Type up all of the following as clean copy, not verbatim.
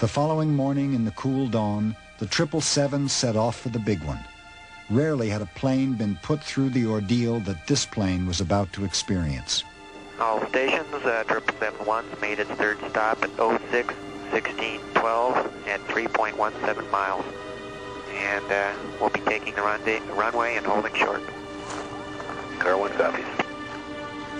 The following morning in the cool dawn, the 777 set off for the big one. Rarely had a plane been put through the ordeal that this plane was about to experience. All stations, 777-1 made its third stop at 06-16-12 at 3.17 miles. And we'll be taking the runway and holding short. Car 1 copies.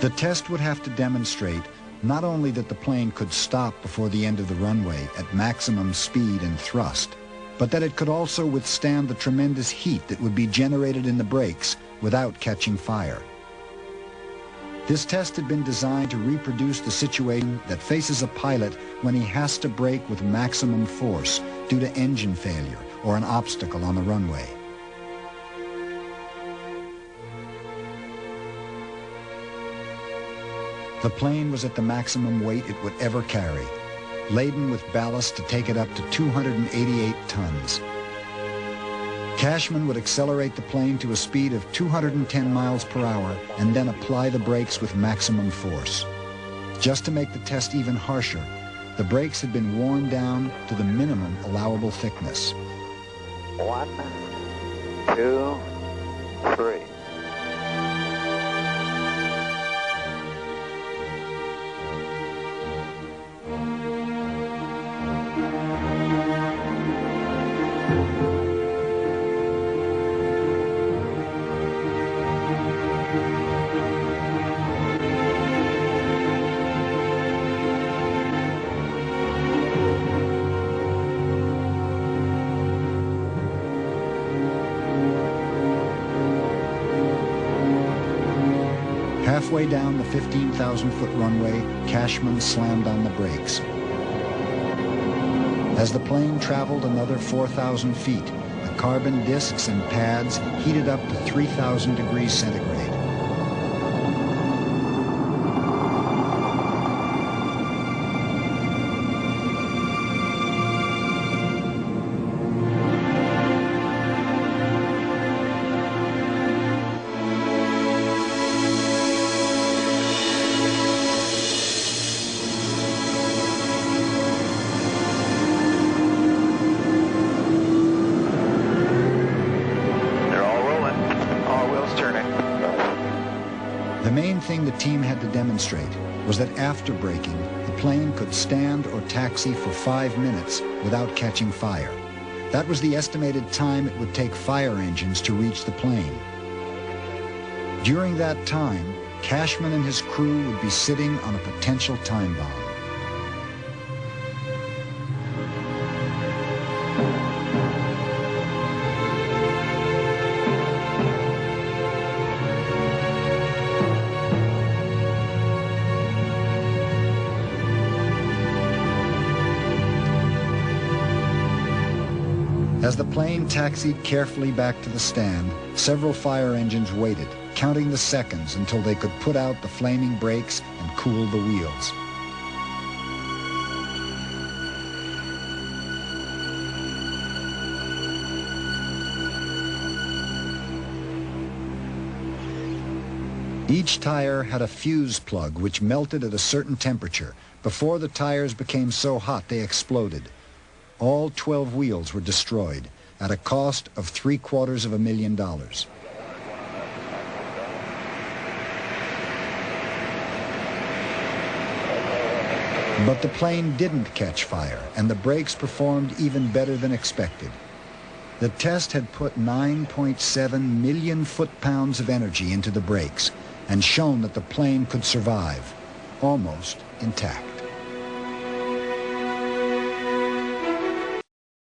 The test would have to demonstrate not only that the plane could stop before the end of the runway at maximum speed and thrust, but that it could also withstand the tremendous heat that would be generated in the brakes without catching fire. This test had been designed to reproduce the situation that faces a pilot when he has to brake with maximum force due to engine failure or an obstacle on the runway. The plane was at the maximum weight it would ever carry, laden with ballast to take it up to 288 tons. Cashman would accelerate the plane to a speed of 210 miles per hour and then apply the brakes with maximum force. Just to make the test even harsher, the brakes had been worn down to the minimum allowable thickness. 1, 2, 3. Halfway down the 15,000-foot runway, Cashman slammed on the brakes. As the plane traveled another 4,000 feet, the carbon discs and pads heated up to 3,000 degrees centigrade. The main thing the team had to demonstrate was that after braking, the plane could stand or taxi for 5 minutes without catching fire. That was the estimated time it would take fire engines to reach the plane. During that time, Cashman and his crew would be sitting on a potential time bomb. As the plane taxied carefully back to the stand, several fire engines waited, counting the seconds until they could put out the flaming brakes and cool the wheels. Each tire had a fuse plug which melted at a certain temperature. Before the tires became so hot they exploded. All 12 wheels were destroyed at a cost of $750,000. But the plane didn't catch fire, and the brakes performed even better than expected. The test had put 9.7 million foot-pounds of energy into the brakes and shown that the plane could survive, almost intact.